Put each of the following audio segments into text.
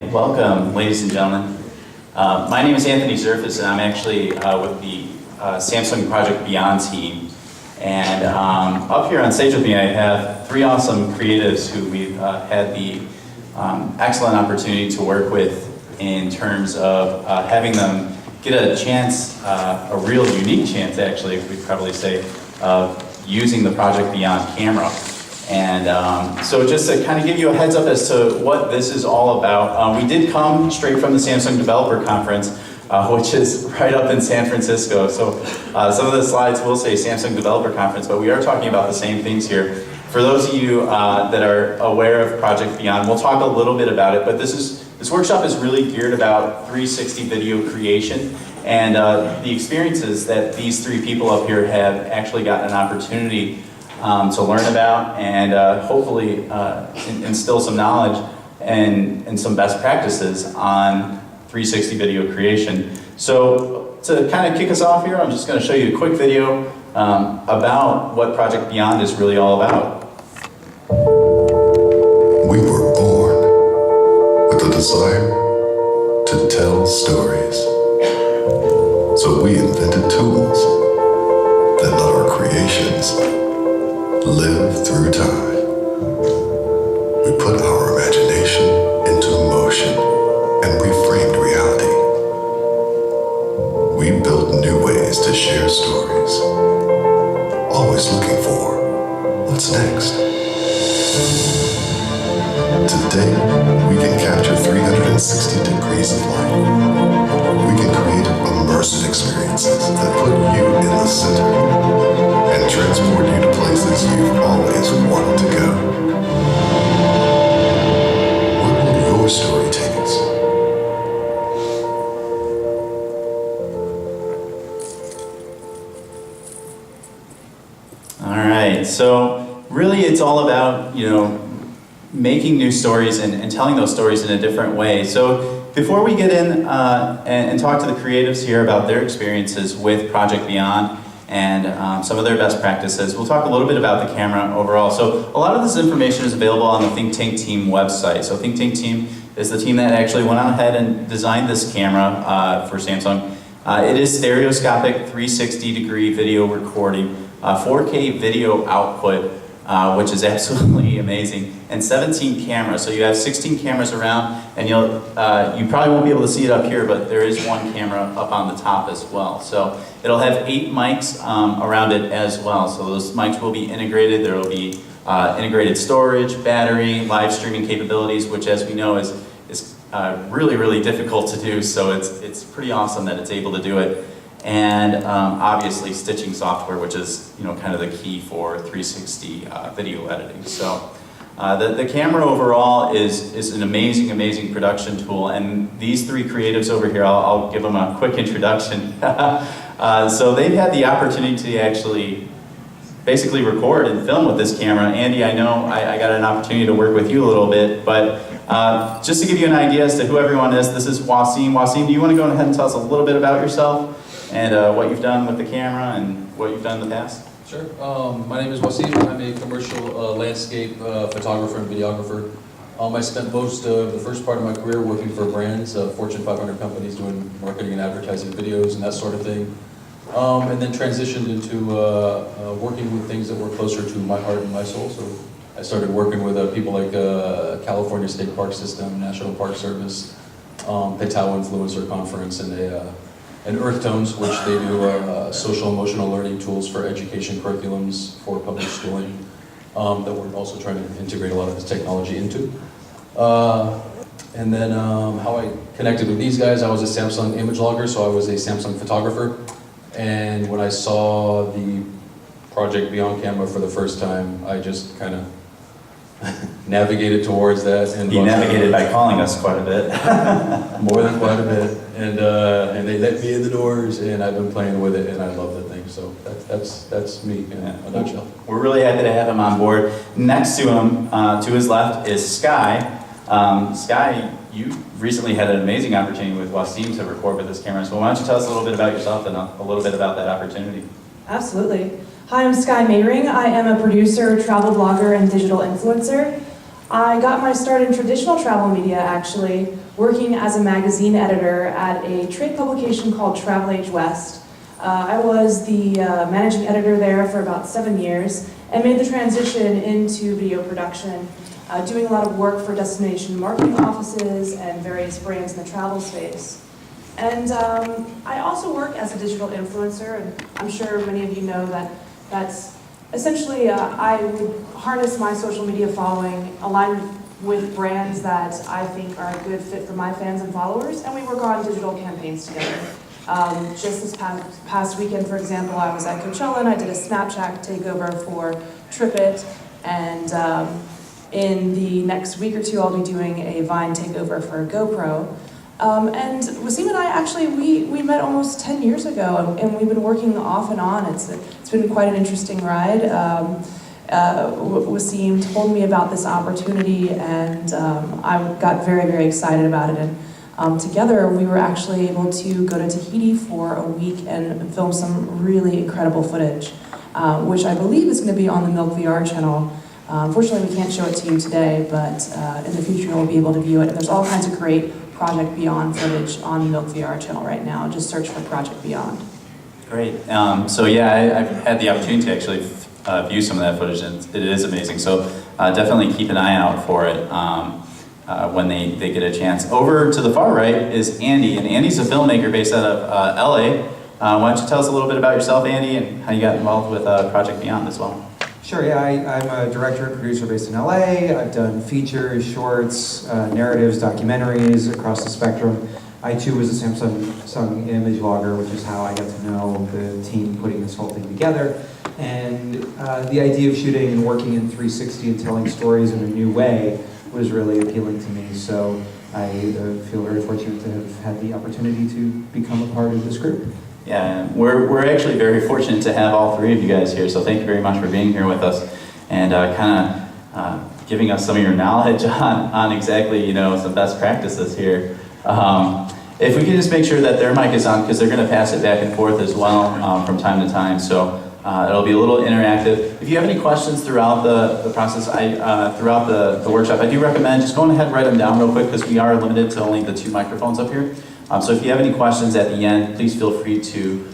Welcome, ladies and gentlemen. My name is Anthony Zerfis, and I'm actually with the Samsung Project Beyond team. And up here on stage with me, I have three awesome creatives who we've had the excellent opportunity to work with in terms of having them get a chance, a real unique chance actually, we'd probably say, of using the Project Beyond camera. And so just to kind of give you a heads up as to what this is all about, we did come straight from the Samsung Developer Conference, which is right up in San Francisco. So some of the slides will say Samsung Developer Conference, but we are talking about the same things here. For those of you that are aware of Project Beyond, we'll talk a little bit about it, but this workshop is really geared about 360 video creation and the experiences that these three people up here have actually gotten an opportunity to learn about and hopefully instill some knowledge and some best practices on 360 video creation. So to kind of kick us off here, I'm just going to show you a quick video about what Project Beyond is really all about. We were born with a desire to tell stories. So we invented tools that let our creations live through time. We put our imagination into motion and reframed reality. We built new ways to share stories, always looking for what's next. Today, we can capture 360 degrees of life. We can create immersive experiences that put you in the center and transport you to places you've always wanted to go. Where will your story take us? All right, so really it's all about, making new stories and telling those stories in a different way. So before we get in and talk to the creatives here about their experiences with Project Beyond and some of their best practices, we'll talk a little bit about the camera overall. So a lot of this information is available on the Think Tank Team website. So Think Tank Team is the team that actually went on ahead and designed this camera for Samsung. It is stereoscopic 360 degree video recording, 4K video output, which is absolutely amazing, and 17 cameras. So you have 16 cameras around, and you probably won't be able to see it up here, but there is one camera up on the top as well. So it'll have 8 mics around it as well. So those mics will be integrated. There will be integrated storage, battery, live streaming capabilities, which, as we know, is really, really difficult to do. So it's pretty awesome that it's able to do it. And obviously stitching software, which is kind of the key for 360 video editing. So the camera overall is an amazing, amazing production tool. And these three creatives over here, I'll give them a quick introduction. So they've had the opportunity to actually basically record and film with this camera. Andy, I know I got an opportunity to work with you a little bit, but just to give you an idea as to who everyone is, this is Wasim. Wasim, do you want to go ahead and tell us a little bit about yourself? And what you've done with the camera and what you've done in the past? Sure. My name is Wasim. I'm a commercial landscape photographer and videographer. I spent most of the first part of my career working for brands, Fortune 500 companies, doing marketing and advertising videos and that sort of thing. And then transitioned into working with things that were closer to my heart and my soul. So I started working with people like California State Park System, National Park Service, Petau Influencer Conference, and Earth Tones, which they do social emotional learning tools for education curriculums for public schooling that we're also trying to integrate a lot of this technology into. And then how I connected with these guys, I was a Samsung image logger, so I was a Samsung photographer. And when I saw the Project Beyond camera for the first time, I just kind of navigated towards that. And you navigated by calling us quite a bit. More than quite a bit. And they let me in the doors, and I've been playing with it, and I love the thing. So that's me in a nutshell. We're really happy to have him on board. Next to him, to his left, is Sky. Sky, you recently had an amazing opportunity with Wasim to record with this camera. So why don't you tell us a little bit about yourself and a little bit about that opportunity? Absolutely. Hi, I'm Sky Mayring. I am a producer, travel blogger, and digital influencer. I got my start in traditional travel media, actually, working as a magazine editor at a trade publication called Travel Age West. I was the managing editor there for about 7 years and made the transition into video production, doing a lot of work for destination marketing offices and various brands in the travel space. And I also work as a digital influencer, and I'm sure many of you know that that's essentially, I would harness my social media following, align with brands that I think are a good fit for my fans and followers, and we work on digital campaigns together. Just this past weekend, for example, I was at Coachella and I did a Snapchat takeover for TripIt, and in the next week or two I'll be doing a Vine takeover for GoPro. And Wasim and I actually, we met almost 10 years ago, and we've been working off and on. It's been quite an interesting ride. Wasim told me about this opportunity, and I got very, very excited about it. And together, we were actually able to go to Tahiti for a week and film some really incredible footage, which I believe is going to be on the Milk VR channel. Unfortunately, we can't show it to you today, but in the future, you'll be able to view it. And there's all kinds of great Project Beyond footage on the Milk VR channel right now. Just search for Project Beyond. Great. So yeah, I've had the opportunity to actually view some of that footage, and it is amazing. So definitely keep an eye out for it when they get a chance. Over to the far right is Andy, and Andy's a filmmaker based out of LA. Why don't you tell us a little bit about yourself, Andy, and how you got involved with Project Beyond as well? Sure, yeah, I'm a director and producer based in LA. I've done features, shorts, narratives, documentaries across the spectrum. I too was a Samsung image vlogger, which is how I got to know the team putting this whole thing together. And the idea of shooting and working in 360 and telling stories in a new way was really appealing to me. So I feel very fortunate to have had the opportunity to become a part of this group. Yeah, we're actually very fortunate to have all three of you guys here, so thank you very much for being here with us and kind of giving us some of your knowledge on exactly, some best practices here. If we could just make sure that their mic is on, because they're going to pass it back and forth as well from time to time, so it'll be a little interactive. If you have any questions throughout the process, throughout the workshop, I do recommend just going ahead and write them down real quick, because we are limited to only the 2 microphones up here. So if you have any questions at the end, please feel free to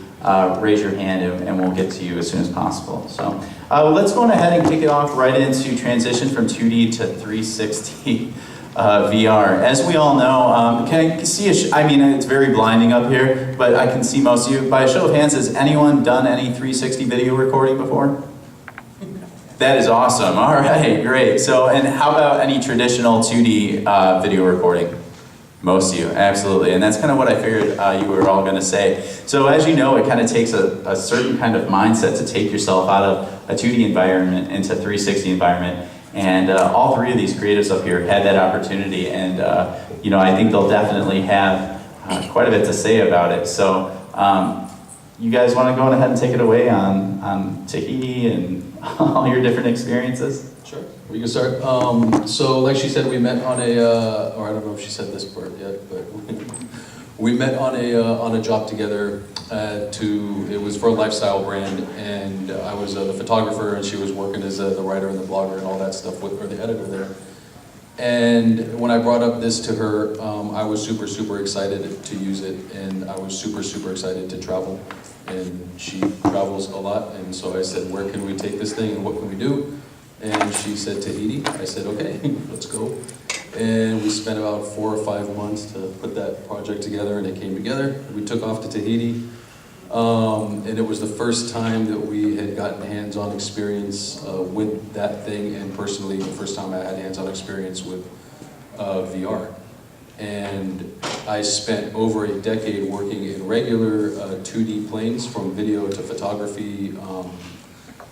raise your hand and we'll get to you as soon as possible. So let's go ahead and kick it off right into transition from 2D to 360 VR. As we all know, can I see I mean, it's very blinding up here, but I can see most of you. By a show of hands, has anyone done any 360 video recording before? That is awesome. All right, great. So, and how about any traditional 2D video recording? Most of you, absolutely. And that's kind of what I figured you were all going to say. So as you know, it kind of takes a certain kind of mindset to take yourself out of a 2D environment into a 360 environment. And all three of these creatives up here had that opportunity. And I think they'll definitely have quite a bit to say about it. So you guys want to go ahead and take it away on Tahiti and all your different experiences? Sure, we can start. So like she said, we met on or I don't know if she said this part yet, but we met on a job together it was for a lifestyle brand, and I was the photographer and she was working as the writer and the blogger and all that stuff or the editor there. And when I brought up this to her, I was super, super excited to use it, and I was super, super excited to travel. And she travels a lot, and so I said, where can we take this thing and what can we do? And she said Tahiti. I said, okay, let's go. And we spent about 4 or 5 months to put that project together, and it came together. We took off to Tahiti, and it was the first time that we had gotten hands-on experience with that thing, and personally, the first time I had hands-on experience with VR. And I spent over a decade working in regular 2D planes, from video to photography,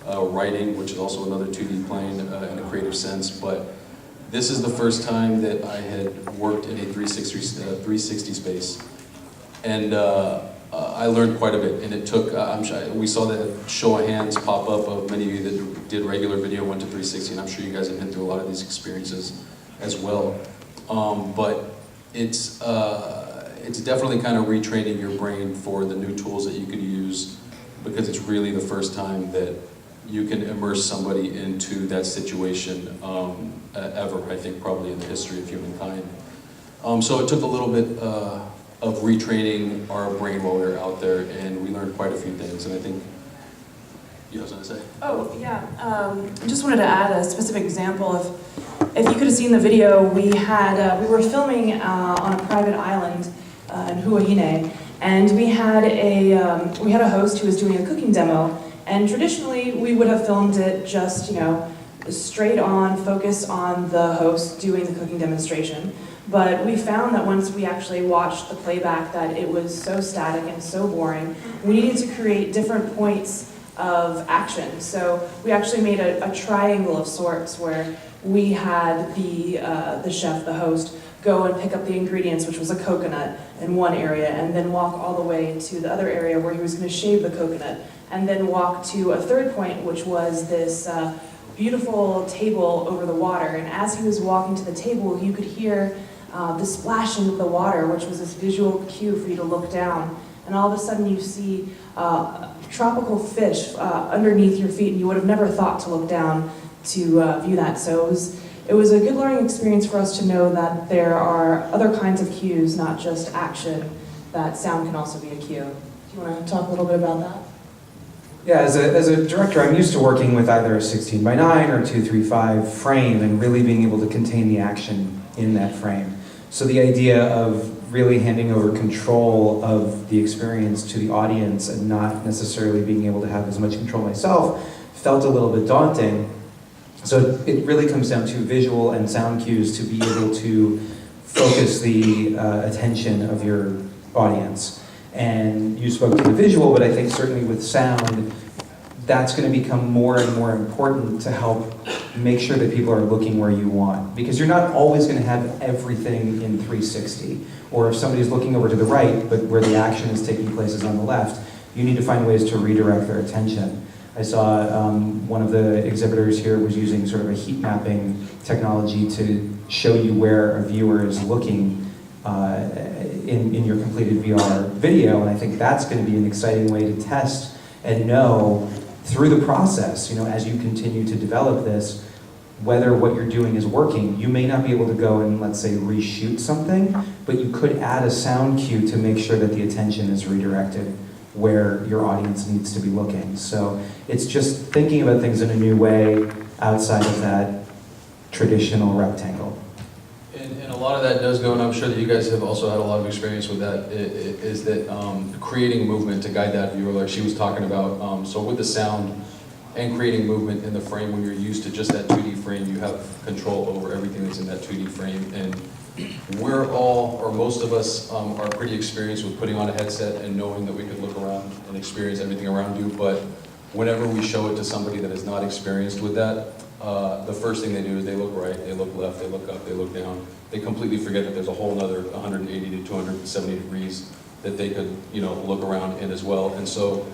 writing, which is also another 2D plane in a creative sense, but this is the first time that I had worked in a 360 space, and I learned quite a bit. And it took, we saw that show of hands pop up of many of you that did regular video, went to 360, and I'm sure you guys have been through a lot of these experiences as well. But it's definitely kind of retraining your brain for the new tools that you could use, because it's really the first time that you can immerse somebody into that situation ever, I think, probably in the history of humankind. So it took a little bit of retraining our brain while we were out there, and we learned quite a few things, and I think, you have something to say? Oh, yeah. I just wanted to add a specific example of, if you could have seen the video, we were filming on a private island in Huahine, and we had a host who was doing a cooking demo, and traditionally we would have filmed it just, straight on, focus on the host doing the cooking demonstration. But we found that once we actually watched the playback that it was so static and so boring, we needed to create different points of action. So we actually made a triangle of sorts where we had the chef, the host, go and pick up the ingredients, which was a coconut, in one area, and then walk all the way to the other area where he was going to shave the coconut, and then walk to a third point, which was this beautiful table over the water. And as he was walking to the table, you could hear the splashing of the water, which was this visual cue for you to look down. And all of a sudden you see tropical fish underneath your feet, and you would have never thought to look down to view that. So it was a good learning experience for us to know that there are other kinds of cues, not just action, that sound can also be a cue. Do you want to talk a little bit about that? Yeah, as a director, I'm used to working with either a 16:9 or 2:3:5 frame and really being able to contain the action in that frame. So the idea of really handing over control of the experience to the audience and not necessarily being able to have as much control myself felt a little bit daunting. So it really comes down to visual and sound cues to be able to focus the attention of your audience. And you spoke to the visual, but I think certainly with sound, that's going to become more and more important to help make sure that people are looking where you want. Because you're not always going to have everything in 360. Or if somebody's looking over to the right, but where the action is taking place is on the left, you need to find ways to redirect their attention. I saw one of the exhibitors here was using sort of a heat mapping technology to show you where a viewer is looking in your completed VR video, and I think that's going to be an exciting way to test and know through the process, as you continue to develop this, whether what you're doing is working. You may not be able to go and, let's say, reshoot something, but you could add a sound cue to make sure that the attention is redirected where your audience needs to be looking. So it's just thinking about things in a new way outside of that traditional rectangle. And a lot of that does go, and I'm sure that you guys have also had a lot of experience with that, is that creating movement to guide that viewer, like she was talking about. So with the sound and creating movement in the frame, when you're used to just that 2D frame, you have control over everything that's in that 2D frame. And we're all, or most of us, are pretty experienced with putting on a headset and knowing that we can look around and experience everything around you. But whenever we show it to somebody that is not experienced with that, the first thing they do is they look right, they look left, they look up, they look down. They completely forget that there's a whole other 180 to 270 degrees that they could, look around in as well. And so,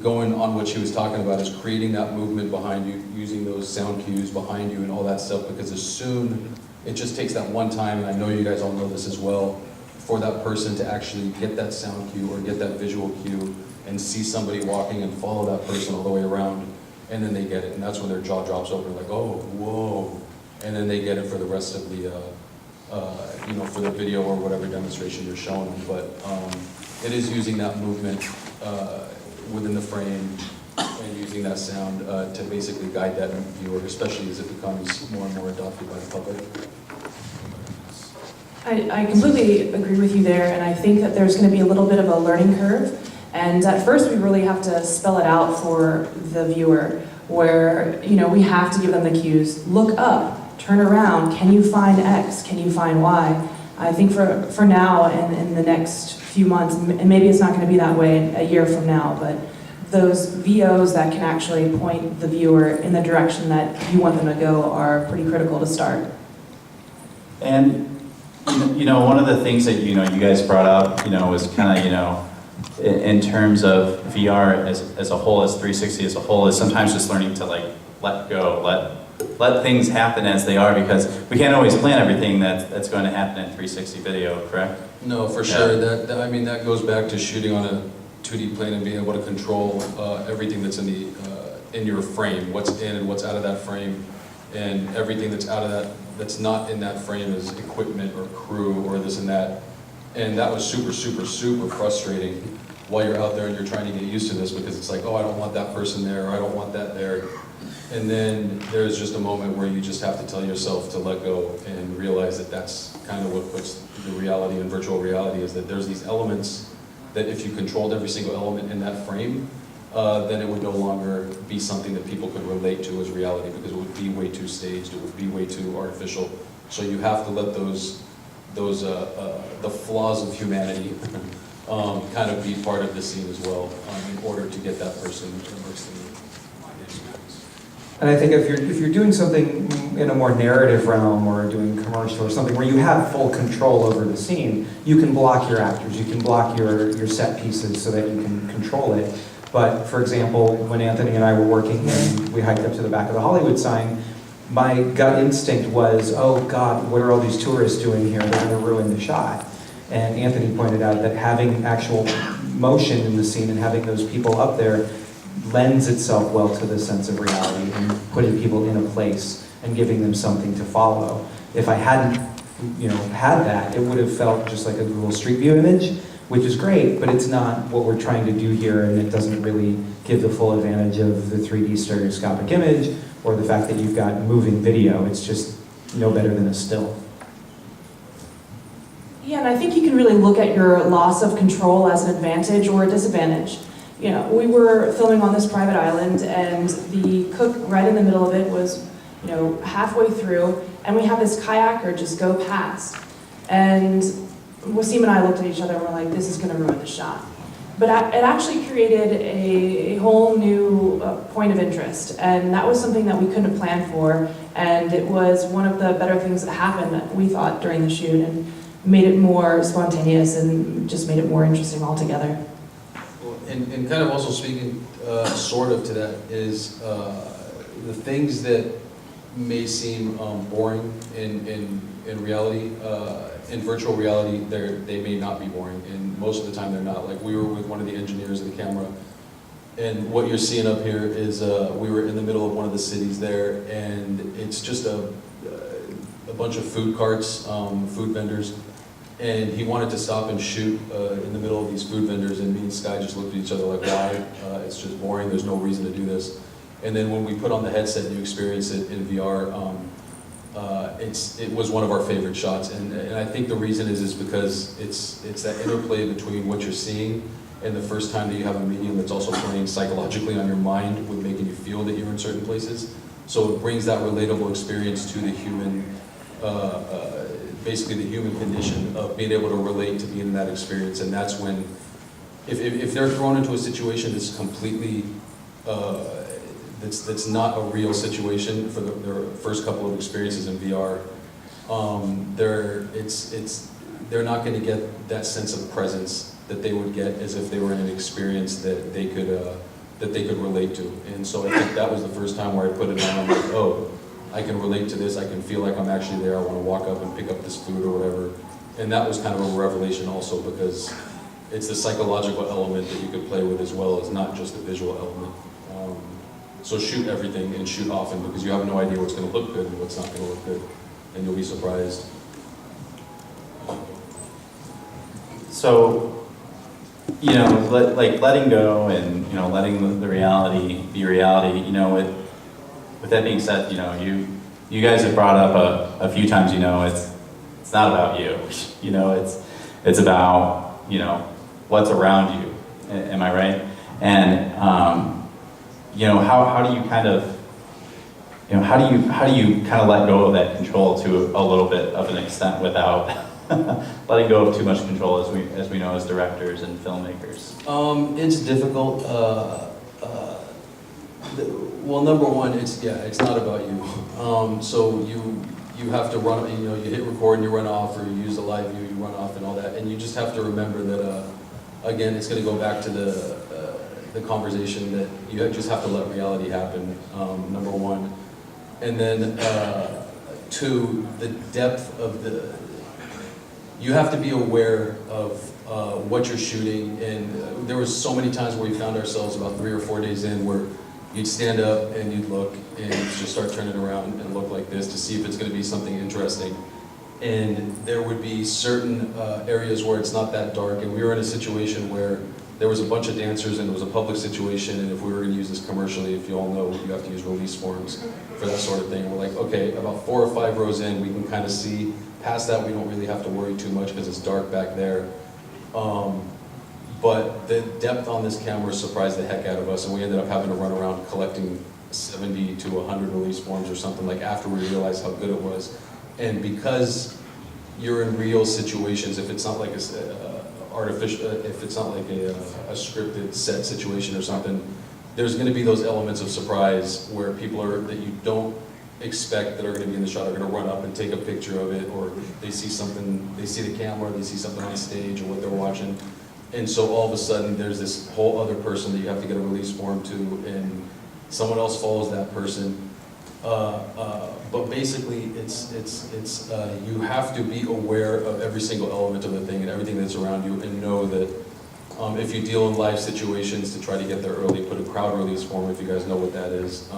going on what she was talking about is creating that movement behind you, using those sound cues behind you and all that stuff, because it just takes that one time, and I know you guys all know this as well, for that person to actually get that sound cue or get that visual cue and see somebody walking and follow that person all the way around, and then they get it, and that's when their jaw drops open, like, oh, whoa, and then they get it for the rest of the, for the video or whatever demonstration you're showing them. But it is using that movement within the frame and using that sound to basically guide that viewer, especially as it becomes more and more adopted by the public. I completely agree with you there, and I think that there's going to be a little bit of a learning curve. And at first, we really have to spell it out for the viewer, where we have to give them the cues. Look up, turn around. Can you find X? Can you find Y? I think for now and in the next few months, and maybe it's not going to be that way a year from now, but those VOs that can actually point the viewer in the direction that you want them to go are pretty critical to start. And one of the things that you guys brought up, was kind of in terms of VR as a whole, as 360 as a whole, is sometimes just learning to let go, let things happen as they are, because we can't always plan everything that's going to happen in 360 video, correct? No, for sure. That goes back to shooting on 2D plane and being able to control everything that's in your frame, what's in and what's out of that frame, and everything that's out of that, that's not in that frame is equipment or crew or this and that. And that was super, super, super frustrating while you're out there and you're trying to get used to this, because it's like, oh, I don't want that person there, or I don't want that there. And then there's just a moment where you just have to tell yourself to let go and realize that that's kind of what puts the reality in virtual reality, is that there's these elements that if you controlled every single element in that frame, then it would no longer be something that people could relate to as reality, because it would be way too staged, it would be way too artificial. So you have to let the flaws of humanity kind of be part of the scene as well, in order to get that person immersed in the experience. And I think if you're doing something in a more narrative realm, or doing commercial or something where you have full control over the scene, you can block your actors, you can block your set pieces so that you can control it. But for example, when Anthony and I were working and we hiked up to the back of the Hollywood sign, my gut instinct was, oh God, what are all these tourists doing here? They're going to ruin the shot. And Anthony pointed out that having actual motion in the scene and having those people up there lends itself well to the sense of reality and putting people in a place and giving them something to follow. If I hadn't, had that, it would have felt just like a Google Street View image, which is great, but it's not what we're trying to do here, and it doesn't really give the full advantage of the 3D stereoscopic image or the fact that you've got moving video. It's just no better than a still. Yeah, and I think you can really look at your loss of control as an advantage or a disadvantage. We were filming on this private island, and the cook right in the middle of it was, halfway through, and we have this kayaker just go past. And Wasim and I looked at each other and we're like, this is going to ruin the shot. But it actually created a whole new point of interest, and that was something that we couldn't have planned for, and it was one of the better things that happened, we thought, during the shoot, and made it more spontaneous and just made it more interesting altogether. Well, and kind of also speaking sort of to that is the things that may seem boring in reality, in virtual reality, they may not be boring, and most of the time they're not. Like, we were with one of the engineers of the camera, and what you're seeing up here is we were in the middle of one of the cities there, and it's just a bunch of food carts, food vendors, and he wanted to stop and shoot in the middle of these food vendors, and me and Sky just looked at each other like, why? It's just boring, there's no reason to do this. And then when we put on the headset and you experience it in VR, it was one of our favorite shots, and I think the reason is because it's that interplay between what you're seeing and the first time that you have a medium that's also playing psychologically on your mind with making you feel that you're in certain places. So it brings that relatable experience to the human, basically the human condition of being able to relate to being in that experience. And that's when, if they're thrown into a situation that's completely, that's not a real situation for their first couple of experiences in VR, they're not going to get that sense of presence that they would get as if they were in an experience that they could relate to. And so I think that was the first time where I put it on. I'm like, oh, I can relate to this. I can feel like I'm actually there. I want to walk up and pick up this food or whatever. And that was kind of a revelation also, because it's the psychological element that you could play with as well as not just the visual element. So shoot everything and shoot often, because you have no idea what's going to look good and what's not going to look good, and you'll be surprised. So, like letting go and letting the reality be reality. With that being said, you guys have brought up a few times. It's not about you. It's about what's around you. Am I right? And how do you kind of let go of that control to a little bit of an extent without letting go of too much control, as we know as directors and filmmakers? It's difficult. Well, number one, it's not about you. So you have to run. You hit record and you run off, or you use the live view, you run off, and all that. And you just have to remember that. Again, it's going to go back to the conversation that you just have to let reality happen. Number one, and then two, the depth of you have to be aware of what you're shooting, and there was so many times where we found ourselves about 3 or 4 days in where you'd stand up and you'd look and you'd just start turning around and look like this to see if it's going to be something interesting. And there would be certain areas where it's not that dark, and we were in a situation where there was a bunch of dancers and it was a public situation, and if we were going to use this commercially, if you all know, you have to use release forms for that sort of thing. We're like, okay, about 4 or 5 rows in, we can kind of see. Past that, we don't really have to worry too much because it's dark back there. But the depth on this camera surprised the heck out of us, and we ended up having to run around collecting 70 to 100 release forms or something like after we realized how good it was. And because you're in real situations, if it's not like artificial, if it's not like a scripted set situation or something, there's going to be those elements of surprise where people that you don't expect that are going to be in the shot are going to run up and take a picture of it, or they see something, they see the camera, they see something on stage or what they're watching, and so all of a sudden there's this whole other person that you have to get a release form to, and someone else follows that person. But basically, it's you have to be aware of every single element of the thing and everything that's around you, and know that if you deal in live situations, to try to get there early, put a crowd release form if you guys know what that is,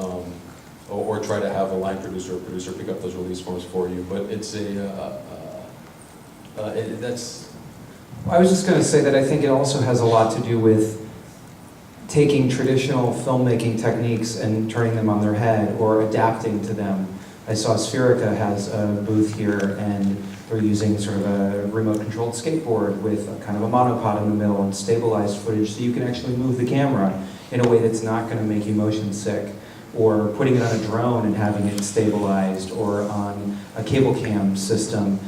or try to have a line producer or producer pick up those release forms for you. But it's that's. I was just going to say that I think it also has a lot to do with taking traditional filmmaking techniques and turning them on their head or adapting to them. I saw Spherica has a booth here, and they're using sort of a remote-controlled skateboard with a kind of a monopod in the middle and stabilized footage, so you can actually move the camera in a way that's not going to make you motion sick, or putting it on a drone and having it stabilized, or on a cable cam system.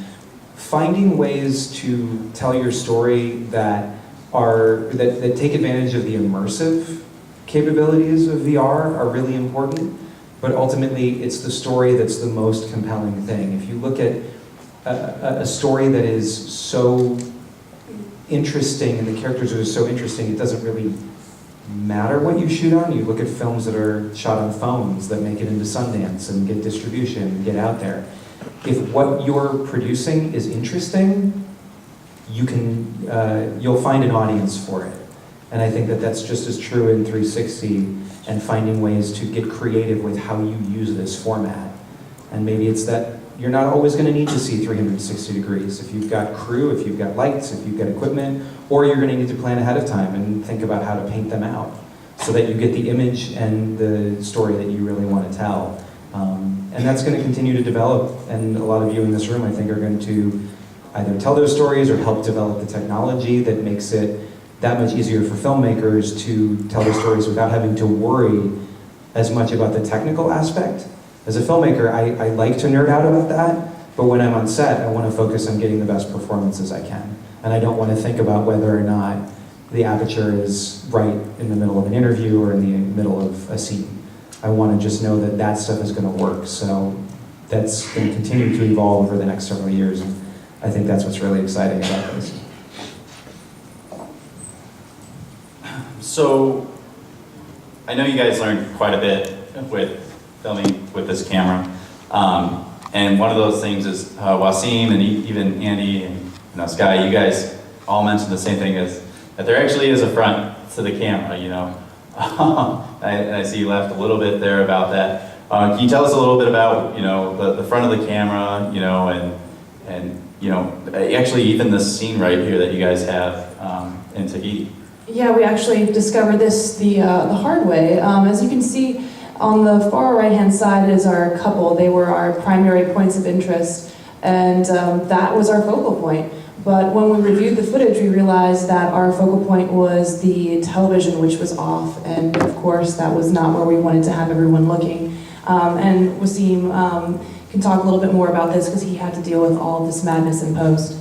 Finding ways to tell your story that take advantage of the immersive capabilities of VR are really important, but ultimately it's the story that's the most compelling thing. If you look at a story that is so interesting and the characters are so interesting, it doesn't really matter what you shoot on. You look at films that are shot on phones that make it into Sundance and get distribution and get out there. If what you're producing is interesting, you'll find an audience for it. And I think that that's just as true in 360, and finding ways to get creative with how you use this format. And maybe it's that you're not always going to need to see 360 degrees. If you've got crew, if you've got lights, if you've got equipment, or you're going to need to plan ahead of time and think about how to paint them out so that you get the image and the story that you really want to tell. And that's going to continue to develop, and a lot of you in this room, I think, are going to either tell those stories or help develop the technology that makes it that much easier for filmmakers to tell their stories without having to worry as much about the technical aspect. As a filmmaker, I like to nerd out about that, but when I'm on set, I want to focus on getting the best performances I can. And I don't want to think about whether or not the aperture is right in the middle of an interview or in the middle of a scene. I want to just know that that stuff is going to work. So that's going to continue to evolve over the next several years. And I think that's what's really exciting about this. So, I know you guys learned quite a bit with filming with this camera. And one of those things is Wasim and even Andy and Sky, you guys all mentioned the same thing, as that there actually is a front to the camera, you know. I see you left a little bit there about that. Can you tell us a little bit about, you know, the front of the camera, you know, and you know, actually even this scene right here that you guys have in Tahiti? Yeah, we actually discovered this the hard way. As you can see, on the far right-hand side is our couple. They were our primary points of interest, and that was our focal point. But when we reviewed the footage, we realized that our focal point was the television, which was off, and of course that was not where we wanted to have everyone looking. And Wasim can talk a little bit more about this because he had to deal with all of this madness in post.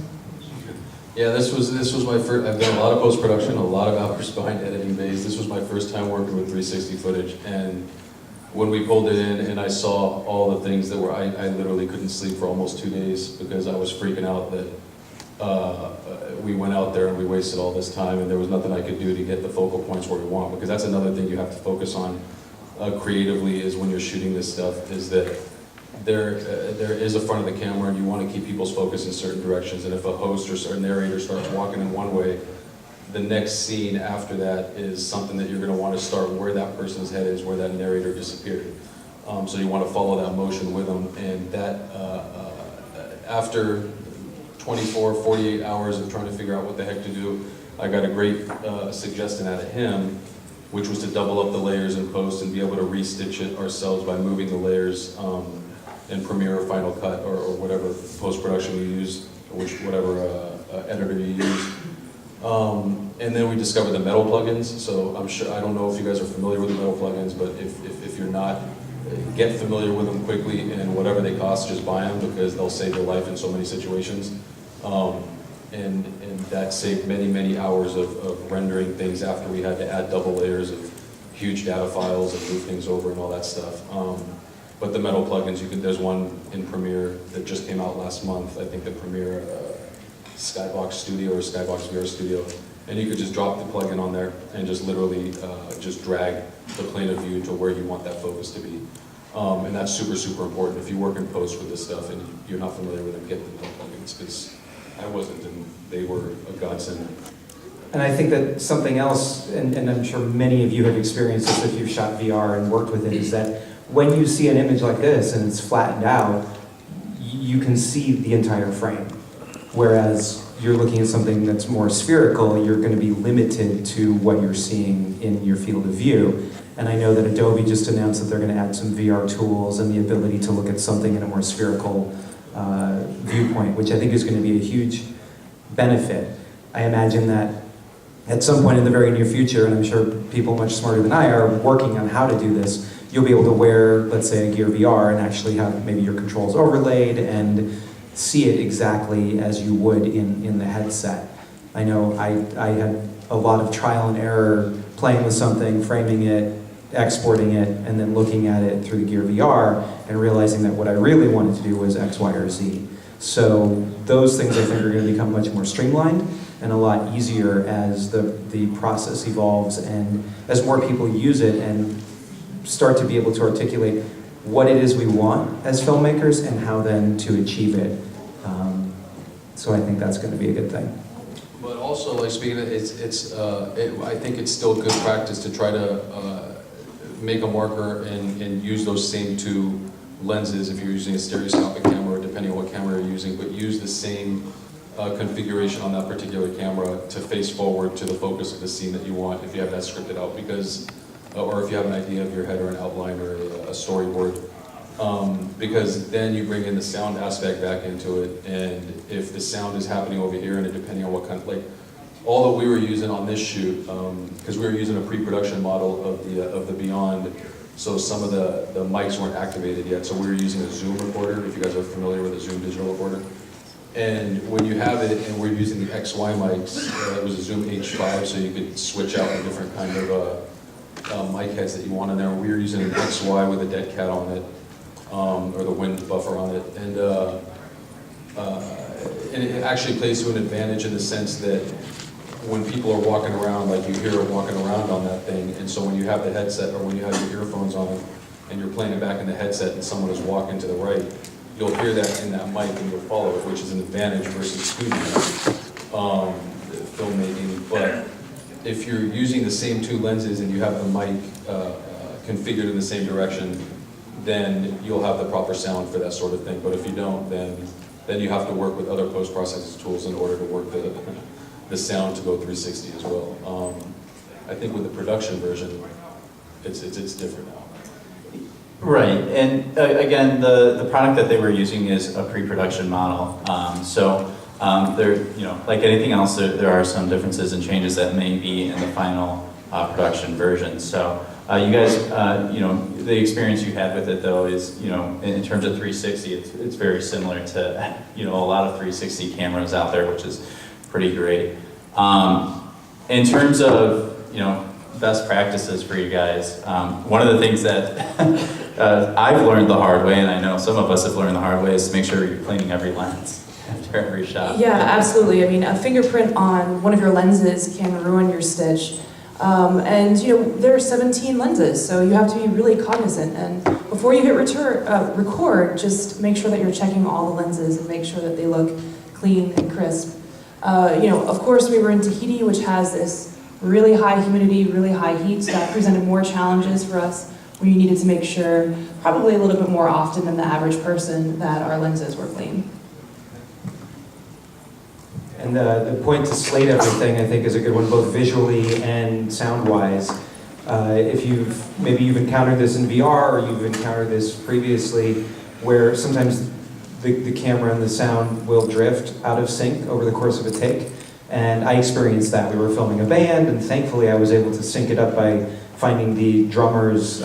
Yeah, this was my first. I've done a lot of post-production, a lot of hours behind editing bays. This was my first time working with 360 footage, and when we pulled it in and I saw all the things that were, I literally couldn't sleep for almost 2 days because I was freaking out that we went out there and we wasted all this time and there was nothing I could do to get the focal points where we want, because that's another thing you have to focus on creatively is when you're shooting this stuff, is that there is a front of the camera, and you want to keep people's focus in certain directions. And if a host or a narrator starts walking in one way, the next scene after that is something that you're going to want to start where that person's head is, where that narrator disappeared. So you want to follow that motion with them, and that after 24, 48 hours of trying to figure out what the heck to do, I got a great suggestion out of him, which was to double up the layers in post and be able to restitch it ourselves by moving the layers in Premiere or Final Cut or whatever post-production you use, whatever editor you use. And then we discovered the metal plugins. So I don't know if you guys are familiar with the metal plugins, but if you're not, get familiar with them quickly, and whatever they cost, just buy them, because they'll save your life in so many situations. And that saved many, many hours of rendering things after we had to add double layers of huge data files and move things over and all that stuff. But the metal plugins, there's one in Premiere that just came out last month. I think the Premiere Skybox Studio or Skybox VR Studio. And you could just drop the plugin on there and just literally just drag the plane of view to where you want that focus to be. And that's super, super important. If you work in post with this stuff and you're not familiar with them, get the metal plugins, because I wasn't, and they were a godsend. And I think that something else, and I'm sure many of you have experienced this if you've shot VR and worked with it, is that when you see an image like this and it's flattened out, you can see the entire frame. Whereas you're looking at something that's more spherical, you're going to be limited to what you're seeing in your field of view. And I know that Adobe just announced that they're going to add some VR tools and the ability to look at something in a more spherical viewpoint, which I think is going to be a huge benefit. I imagine that at some point in the very near future, and I'm sure people much smarter than I are working on how to do this, you'll be able to wear, let's say, a Gear VR and actually have maybe your controls overlaid and see it exactly as you would in the headset. I know I had a lot of trial and error playing with something, framing it, exporting it, and then looking at it through the Gear VR and realizing that what I really wanted to do was X, Y, or Z. So those things I think are going to become much more streamlined and a lot easier as the process evolves and as more people use it and start to be able to articulate what it is we want as filmmakers and how then to achieve it. So I think that's going to be a good thing. But also, like speaking of it, I think it's still good practice to try to make a marker and use those same two lenses if you're using a stereoscopic camera, depending on what camera you're using, but use the same configuration on that particular camera to face forward to the focus of the scene that you want if you have that scripted out, because, or if you have an idea of your head or an outline or a storyboard. Because then you bring in the sound aspect back into it, and if the sound is happening over here, and depending on what kind of, like, all that we were using on this shoot, because we were using a pre-production model of the Beyond, so some of the mics weren't activated yet, so we were using a Zoom recorder, if you guys are familiar with a Zoom digital recorder. And when you have it, and we're using the XY mics, it was a Zoom H5, so you could switch out the different kind of mic heads that you want in there. We were using an XY with a dead cat on it, or the wind buffer on it, and it actually plays to an advantage in the sense that when people are walking around, like you hear it walking around on that thing, and so when you have the headset or when you have your earphones on and you're playing it back in the headset and someone is walking to the right, you'll hear that in that mic and you'll follow it, which is an advantage versus studio filmmaking. But if you're using the same two lenses and you have the mic configured in the same direction, then you'll have the proper sound for that sort of thing. But if you don't, then you have to work with other post-processing tools in order to work the sound to go 360 as well. I think with the production version, it's different now. Right, and again, the product that they were using is a pre-production model. There, like anything else, there are some differences and changes that may be in the final production version. So you guys, the experience you had with it though is, in terms of 360, it's very similar to, a lot of 360 cameras out there, which is pretty great. In terms of, best practices for you guys, one of the things that I've learned the hard way, and I know some of us have learned the hard way, is to make sure you're cleaning every lens after every shot. Yeah, absolutely. I mean, a fingerprint on one of your lenses can ruin your stitch. And there are 17 lenses, so you have to be really cognizant. And before you hit record, just make sure that you're checking all the lenses and make sure that they look clean and crisp. Of course, we were in Tahiti, which has this really high humidity, really high heat, so that presented more challenges for us, where you needed to make sure, probably a little bit more often than the average person, that our lenses were clean. And the point to slate everything, I think, is a good one, both visually and sound-wise. If maybe you've encountered this in VR, or you've encountered this previously, where sometimes the camera and the sound will drift out of sync over the course of a take. And I experienced that. We were filming a band, and thankfully I was able to sync it up by finding the drummer's,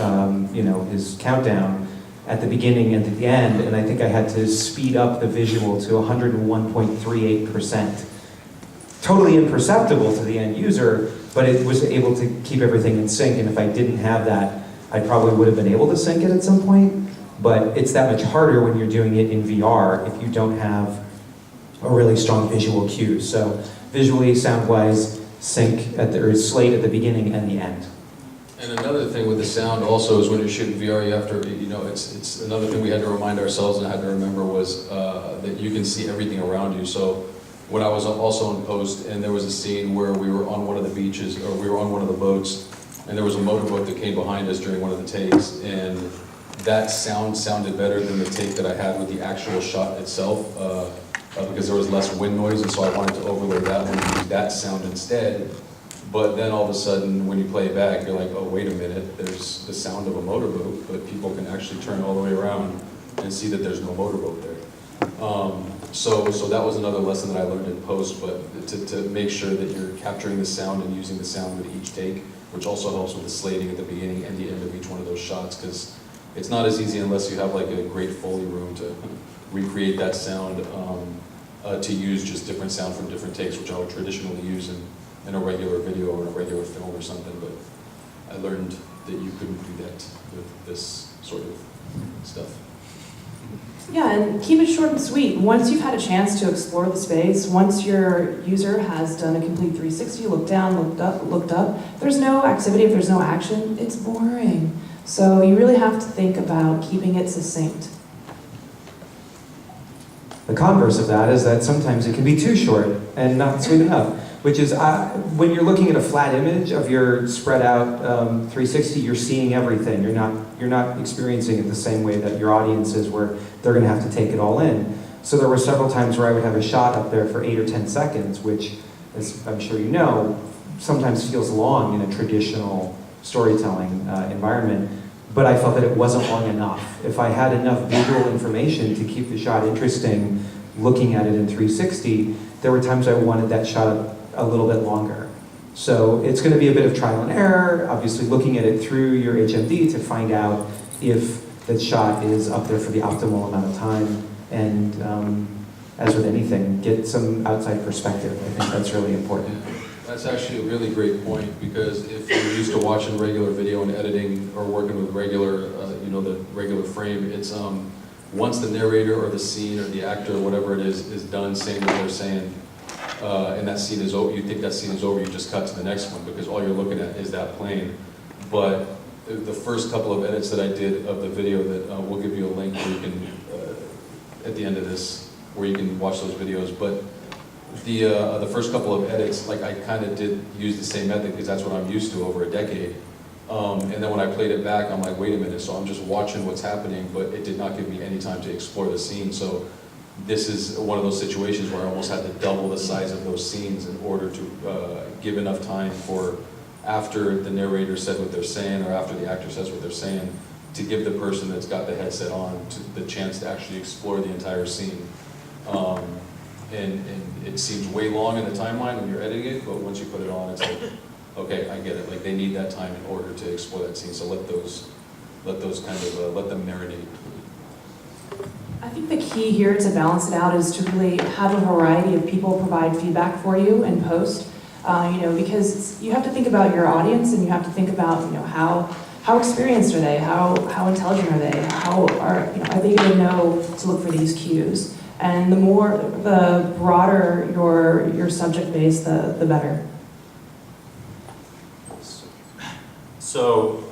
his countdown at the beginning and at the end, and I think I had to speed up the visual to 101.38%. Totally imperceptible to the end user, but it was able to keep everything in sync, and if I didn't have that, I probably would have been able to sync it at some point, but it's that much harder when you're doing it in VR if you don't have a really strong visual cue. So visually, sound-wise, slate at the beginning and the end. And another thing with the sound also is when you're shooting VR, you have to, it's another thing we had to remind ourselves and had to remember was that you can see everything around you. So when I was also in post, and there was a scene where we were on one of the beaches, or we were on one of the boats, and there was a motorboat that came behind us during one of the takes, and that sound sounded better than the take that I had with the actual shot itself, because there was less wind noise, and so I wanted to overlay that one and use that sound instead. But then all of a sudden, when you play it back, you're like, oh, wait a minute, there's the sound of a motorboat, but people can actually turn all the way around and see that there's no motorboat there. So that was another lesson that I learned in post, but to make sure that you're capturing the sound and using the sound with each take, which also helps with the slating at the beginning and the end of each one of those shots, because it's not as easy unless you have like a great Foley room to recreate that sound, to use just different sound from different takes, which I would traditionally use in a regular video or a regular film or something, but I learned that you couldn't do that with this sort of stuff. Yeah, and keep it short and sweet. Once you've had a chance to explore the space, once your user has done a complete 360, looked down, looked up, there's no activity, if there's no action, it's boring. So you really have to think about keeping it succinct. The converse of that is that sometimes it can be too short and not sweet enough, which is when you're looking at a flat image of your spread out 360, you're seeing everything. You're not experiencing it the same way that your audience is, where they're going to have to take it all in. So there were several times where I would have a shot up there for 8 or 10 seconds, which, as I'm sure you know, sometimes feels long in a traditional storytelling environment. But I felt that it wasn't long enough. If I had enough visual information to keep the shot interesting, looking at it in 360, there were times I wanted that shot a little bit longer. So it's going to be a bit of trial and error, obviously looking at it through your HMD to find out if that shot is up there for the optimal amount of time, and as with anything, get some outside perspective. I think that's really important. That's actually a really great point, because if you're used to watching regular video and editing or working with regular, the regular frame, it's once the narrator or the scene or the actor or whatever it is done saying what they're saying, and that scene is over, you think that scene is over, you just cut to the next one, because all you're looking at is that plane. But the first couple of edits that I did of the video, that we'll give you a link where you can, at the end of this, where you can watch those videos, but the first couple of edits, like I kind of did use the same method because that's what I'm used to over a decade. And then when I played it back, I'm like, wait a minute, so I'm just watching what's happening, but it did not give me any time to explore the scene. So this is one of those situations where I almost had to double the size of those scenes in order to give enough time for, after the narrator said what they're saying or after the actor says what they're saying, to give the person that's got the headset on the chance to actually explore the entire scene. And it seems way long in the timeline when you're editing it, but once you put it on, it's like, okay, I get it. Like, they need that time in order to explore that scene. So let those kind of let them marinate. I think the key here to balance it out is to really have a variety of people provide feedback for you in post. Because you have to think about your audience, and you have to think about how experienced are they, how intelligent are they, are they going to know to look for these cues. And the broader your subject base, the better. So,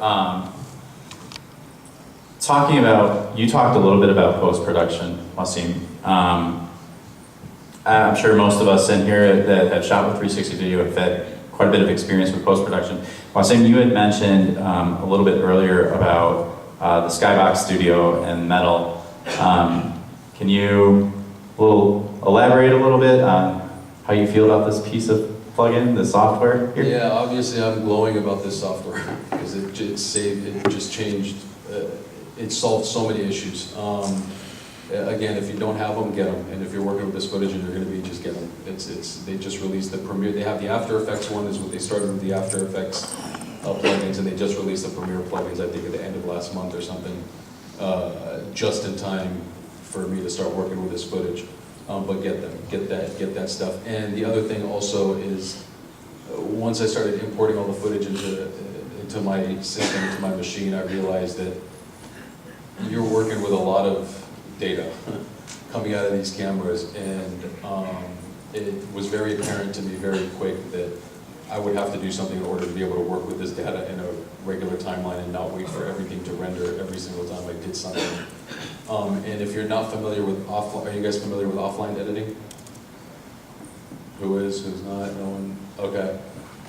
talking about, you talked a little bit about post-production, Wasim. I'm sure most of us in here that have shot with 360 video have had quite a bit of experience with post-production. Wasim, you had mentioned a little bit earlier about the Skybox Studio and Metal. Can you elaborate a little bit on how you feel about this piece of plugin, the software here? Yeah, obviously I'm glowing about this software because it just changed, it solved so many issues. Again, if you don't have them, get them. And if you're working with this footage and you're going to be, just get them. They just released the Premiere. They have the After Effects one. Is what they started with, the After Effects plugins, and they just released the Premiere plugins. I think at the end of last month or something, just in time for me to start working with this footage. But get them, get that stuff. And the other thing also is, once I started importing all the footage into my system, into my machine, I realized that you're working with a lot of data coming out of these cameras, and it was very apparent to me very quick that I would have to do something in order to be able to work with this data in a regular timeline and not wait for everything to render every single time I did something. And if you're not familiar with offline, are you guys familiar with offline editing? Who is, who's not, no one? Okay.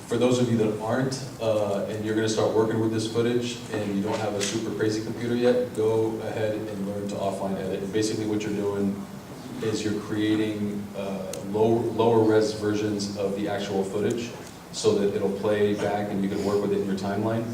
For those of you that aren't, and you're going to start working with this footage and you don't have a super crazy computer yet, go ahead and learn to offline edit. And basically what you're doing is you're creating lower res versions of the actual footage so that it'll play back and you can work with it in your timeline.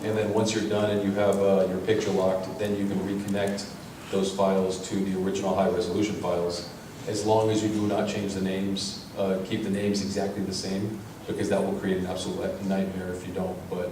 And then once you're done and you have your picture locked, then you can reconnect those files to the original high resolution files, as long as you do not change the names, keep the names exactly the same, because that will create an absolute nightmare if you don't. But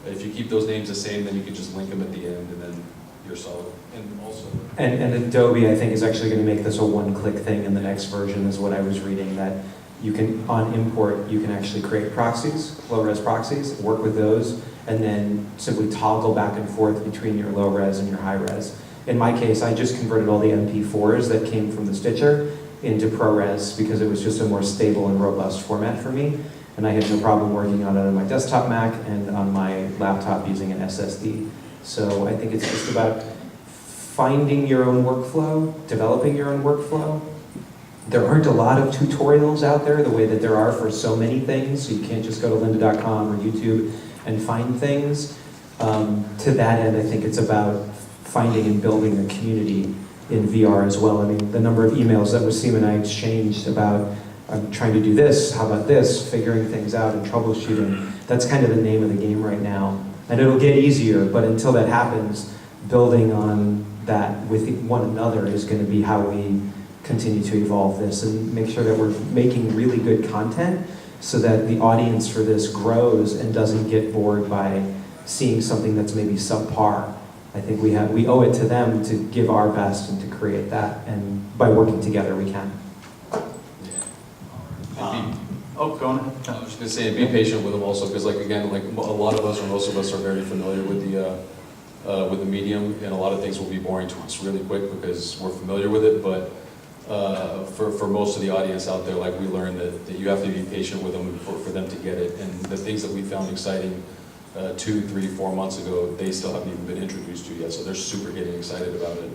if you keep those names the same, then you can just link them at the end and then you're solid. And also... And Adobe, I think, is actually going to make this a one-click thing in the next version, is what I was reading, that you can, on import, you can actually create proxies, low-res proxies, work with those, and then simply toggle back and forth between your low-res and your high-res. In my case, I just converted all the MP4s that came from the Stitcher into ProRes because it was just a more stable and robust format for me. And I had no problem working on it on my desktop Mac and on my laptop using an SSD. So I think it's just about finding your own workflow, developing your own workflow. There aren't a lot of tutorials out there the way that there are for so many things, so you can't just go to lynda.com or YouTube and find things. To that end, I think it's about finding and building a community in VR as well. I mean, the number of emails that Wasim and I exchanged about, I'm trying to do this, how about this, figuring things out and troubleshooting, that's kind of the name of the game right now. And it'll get easier, but until that happens, building on that with one another is going to be how we continue to evolve this and make sure that we're making really good content so that the audience for this grows and doesn't get bored by seeing something that's maybe subpar. I think we owe it to them to give our best and to create that, and by working together we can. Oh, go on. I was just going to say, be patient with them also, because like again, like a lot of us or most of us are very familiar with the medium, and a lot of things will be boring to us really quick because we're familiar with it. But for most of the audience out there, like we learned that you have to be patient with them for them to get it. And the things that we found exciting 2, 3, 4 months ago, they still haven't even been introduced to yet, so they're super getting excited about it.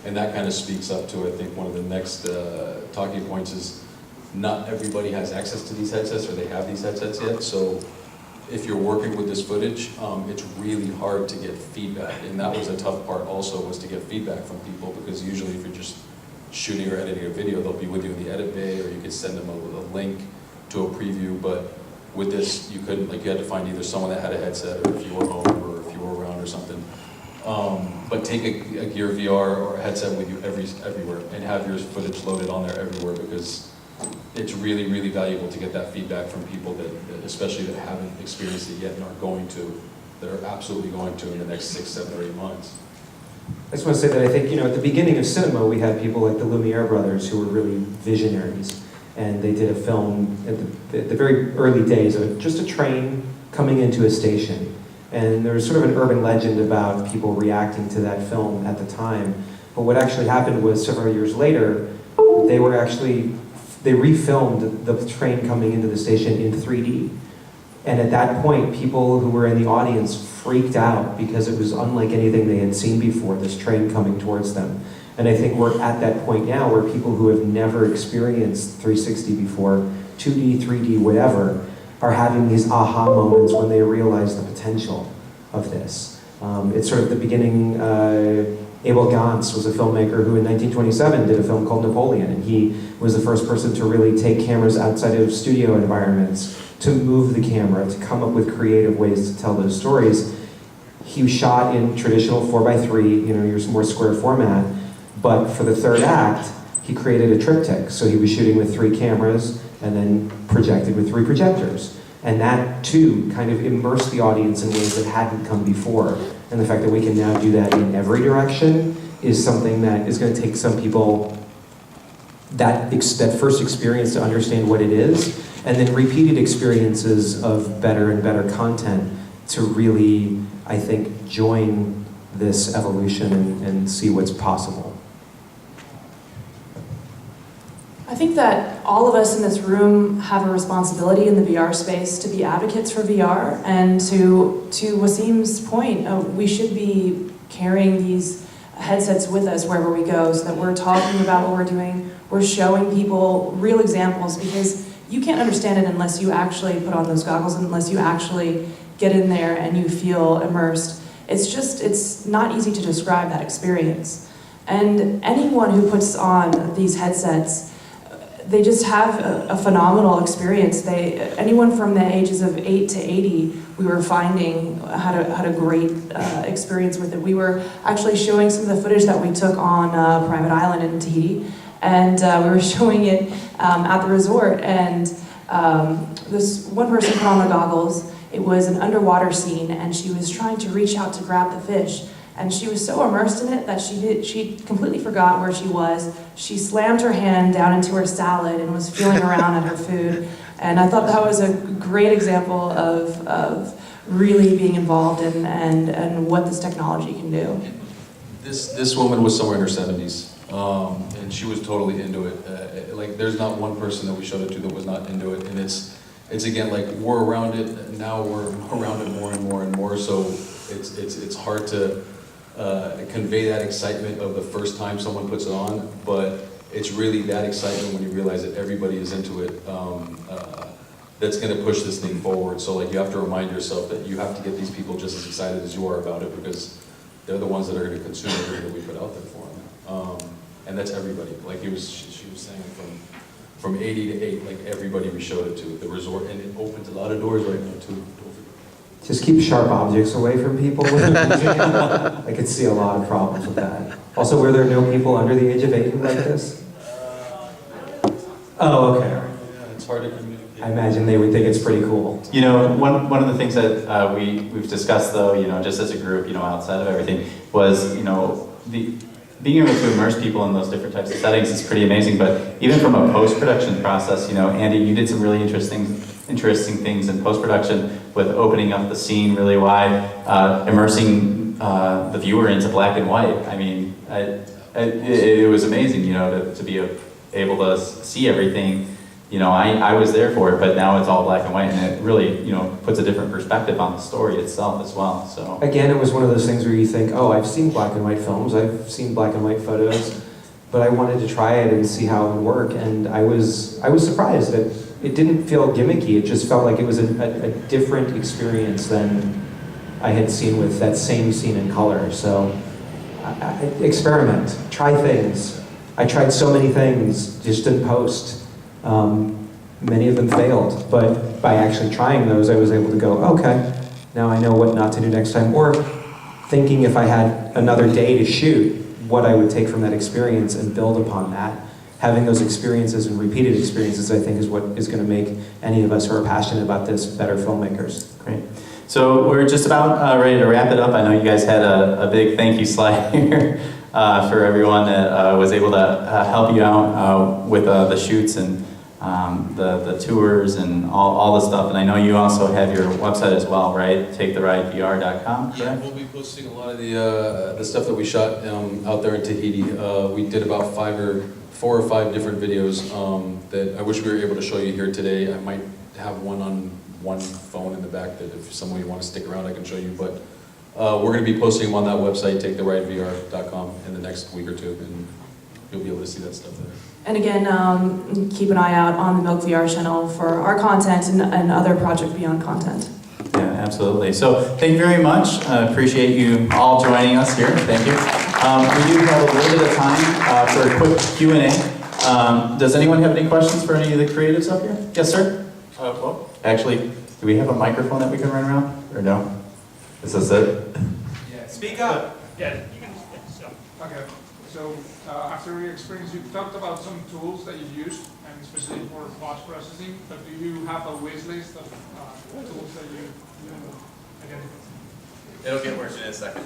And that kind of speaks up to, I think, one of the next talking points is not everybody has access to these headsets or they have these headsets yet. So if you're working with this footage, it's really hard to get feedback. And that was a tough part also, was to get feedback from people, because usually if you're just shooting or editing a video, they'll be with you in the edit bay, or you could send them a link to a preview. But with this, you couldn't, like you had to find either someone that had a headset, or if you were home, or if you were around or something. But take a Gear VR or a headset with you everywhere and have your footage loaded on there everywhere, because it's really, really valuable to get that feedback from people that especially that haven't experienced it yet and are going to, that are absolutely going to in the next 6, 7, or 8 months. I just want to say that I think, at the beginning of cinema, we had people like the Lumiere brothers who were really visionaries. And they did a film at the very early days of just a train coming into a station. And there was sort of an urban legend about people reacting to that film at the time. But what actually happened was several years later, they refilmed the train coming into the station in 3D. And at that point, people who were in the audience freaked out because it was unlike anything they had seen before, this train coming towards them. And I think we're at that point now where people who have never experienced 360 before, 2D, 3D, whatever, are having these aha moments when they realize the potential of this. It's sort of the beginning. Abel Gance was a filmmaker who in 1927 did a film called Napoleon, and he was the first person to really take cameras outside of studio environments, to move the camera, to come up with creative ways to tell those stories. He shot in traditional 4x3, your more square format, but for the third act, he created a triptych. So he was shooting with 3 cameras and then projected with 3 projectors. And that, too, kind of immersed the audience in ways that hadn't come before. And the fact that we can now do that in every direction is something that is going to take some people that first experience to understand what it is, and then repeated experiences of better and better content to really, I think, join this evolution and see what's possible. I think that all of us in this room have a responsibility in the VR space to be advocates for VR, and to Wasim's point, we should be carrying these headsets with us wherever we go so that we're talking about what we're doing, we're showing people real examples, because you can't understand it unless you actually put on those goggles, unless you actually get in there and you feel immersed. It's not easy to describe that experience. And anyone who puts on these headsets, they just have a phenomenal experience. Anyone from the ages of 8 to 80, we were finding had a great experience with it. We were actually showing some of the footage that we took on Private Island in Tahiti, and we were showing it at the resort. And this one person put on the goggles. It was an underwater scene, and she was trying to reach out to grab the fish. And she was so immersed in it that she completely forgot where she was. She slammed her hand down into her salad and was feeling around at her food. And I thought that was a great example of really being involved and what this technology can do. This woman was somewhere in her 70s, and she was totally into it. Like, there's not one person that we showed it to that was not into it. And it's again, like, we're around it, now we're around it more and more and more, so it's hard to convey that excitement of the first time someone puts it on, but it's really that excitement when you realize that everybody is into it that's going to push this thing forward. So, like, you have to remind yourself that you have to get these people just as excited as you are about it, because they're the ones that are going to consume everything that we put out there for them. And that's everybody. Like she was saying, from 80 to 8, like, everybody we showed it to, the resort, and it opens a lot of doors right now too. Just keep sharp objects away from people. I could see a lot of problems with that. Also, were there no people under the age of 8 who like this? Oh, okay. Yeah, it's hard to communicate. I imagine they would think it's pretty cool. You know, one of the things that we've discussed, though, just as a group, outside of everything, was, being able to immerse people in those different types of settings is pretty amazing. But even from a post-production process, Andy, you did some really interesting things in post-production with opening up the scene really wide, immersing the viewer into black and white. I mean, it was amazing, to be able to see everything. I was there for it, but now it's all black and white, and it really, puts a different perspective on the story itself as well. So again, it was one of those things where you think, oh, I've seen black and white films, I've seen black and white photos, but I wanted to try it and see how it would work, and I was surprised that it didn't feel gimmicky. It just felt like it was a different experience than I had seen with that same scene in color. So experiment, try things. I tried so many things just in post. Many of them failed, but by actually trying those, I was able to go, okay, now I know what not to do next time, or thinking if I had another day to shoot, what I would take from that experience and build upon that. Having those experiences and repeated experiences, I think, is what is going to make any of us who are passionate about this better filmmakers. great. So we're just about ready to wrap it up. I know you guys had a big thank you slide here for everyone that was able to help you out with the shoots and the tours and all the stuff. And I know you also have your website as well, right? TakeTheRideVR.com, correct? Yeah, we'll be posting a lot of the stuff that we shot out there in Tahiti. We did about 4 or 5 different videos that I wish we were able to show you here today. I might have one on one phone in the back that if some of you want to stick around, I can show you. But we're going to be posting them on that website, taketherightvr.com, in the next week or two, and you'll be able to see that stuff there. And again, keep an eye out on the Milk VR channel for our content and other Project Beyond content. Yeah, absolutely. So thank you very much. Appreciate you all joining us here. Thank you. We do have a little bit of time for a quick Q&A. Does anyone have any questions for any of the creatives up here? Yes, sir? Well, actually, do we have a microphone that we can run around, or no? Is this it? Yeah, speak up. Yeah, you can. Okay. So after your experience, you talked about some tools that you used, and especially for post processing. But do you have a wish list of tools that you identify? It'll get worse in a second.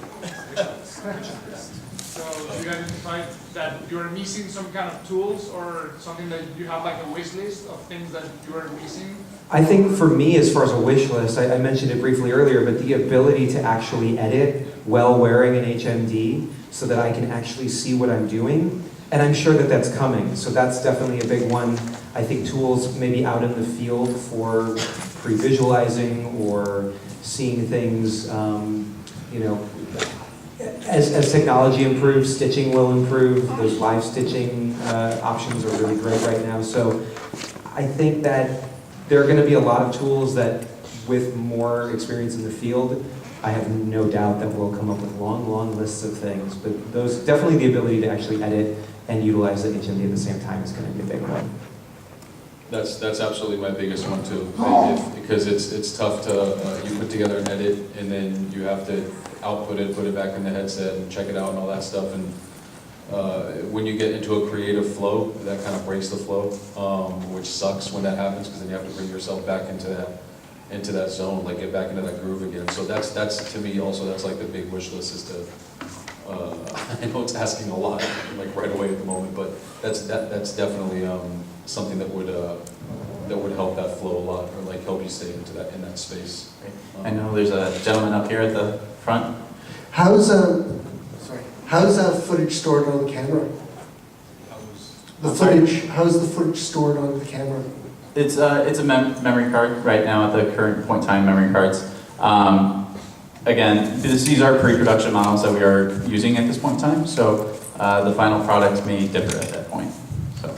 So you identified that you're missing some kind of tools, or something that you have like a wish list of things that you are missing? I think for me, as far as a wish list, I mentioned it briefly earlier, but the ability to actually edit while wearing an HMD so that I can actually see what I'm doing, and I'm sure that that's coming. So that's definitely a big one. I think tools maybe out in the field for pre-visualizing or seeing things, as technology improves, stitching will improve. Those live stitching options are really great right now. So I think that there are going to be a lot of tools that, with more experience in the field, I have no doubt that we'll come up with long, long lists of things. But those, definitely the ability to actually edit and utilize the HMD at the same time is going to be a big one. That's absolutely my biggest one too, because it's tough to, you put together an edit and then you have to output it, put it back in the headset and check it out and all that stuff. And when you get into a creative flow, that kind of breaks the flow, which sucks when that happens, because then you have to bring yourself back into that zone, like get back into that groove again. So that's to me also, that's like the big wish list, is to, I know it's asking a lot, like right away at the moment, but that's definitely something that would help that flow a lot, or like help you stay in that space. I know there's a gentleman up here at the front. How's footage stored on the camera? How's the footage stored on the camera? It's a memory card right now at the current point in time, memory cards. Again, these are pre-production models that we are using at this point in time, so the final product may differ at that point. So,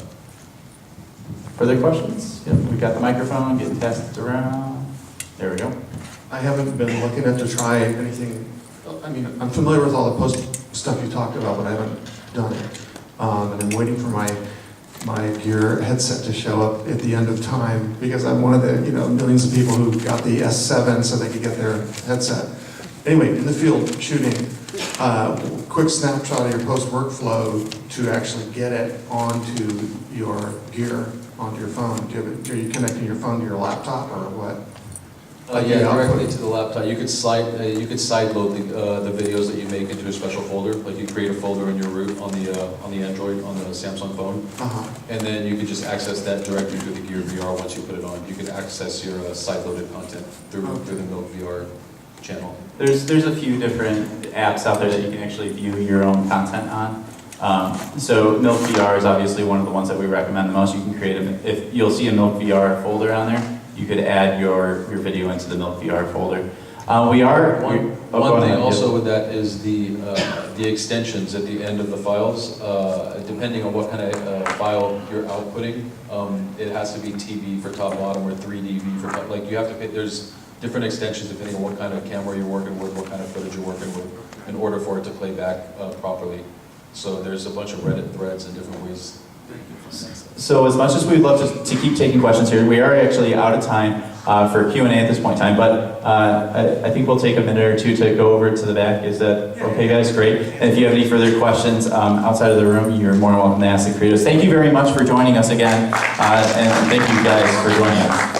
further questions? Yep, we've got the microphone getting tested around. There we go. I haven't been looking at to try anything. I mean, I'm familiar with all the post stuff you talked about, but I haven't done it. And I'm waiting for my Gear headset to show up at the end of time, because I'm one of the millions of people who got the S7 so they could get their headset. Anyway, in the field shooting, quick snapshot of your post workflow to actually get it onto your Gear, onto your phone. Are you connecting your phone to your laptop or what? Yeah, directly to the laptop. You could side load the videos that you make into a special folder. Like you create a folder in your root on the Android, on the Samsung phone, and then you could just access that directly through the Gear VR. Once you put it on, you can access your side loaded content through the Milk VR channel. There's a few different apps out there that you can actually view your own content on. So Milk VR is obviously one of the ones that we recommend the most. You can create if you'll see a Milk VR folder on there, you could add your video into the Milk VR folder. One thing also with that is the extensions at the end of the files. Depending on what kind of file you're outputting, it has to be TB for top bottom or 3DB for top. Like you have to pay. There's different extensions depending on what kind of camera you're working with, what kind of footage you're working with, in order for it to play back properly. So there's a bunch of Reddit threads and different ways. So as much as we'd love to keep taking questions here, we are actually out of time for Q&A at this point in time, but I think we'll take a minute or two to go over to the back. Is that okay, guys? Great. And if you have any further questions outside of the room, you're more than welcome to ask the creators. Thank you very much for joining us again, and thank you guys for joining us.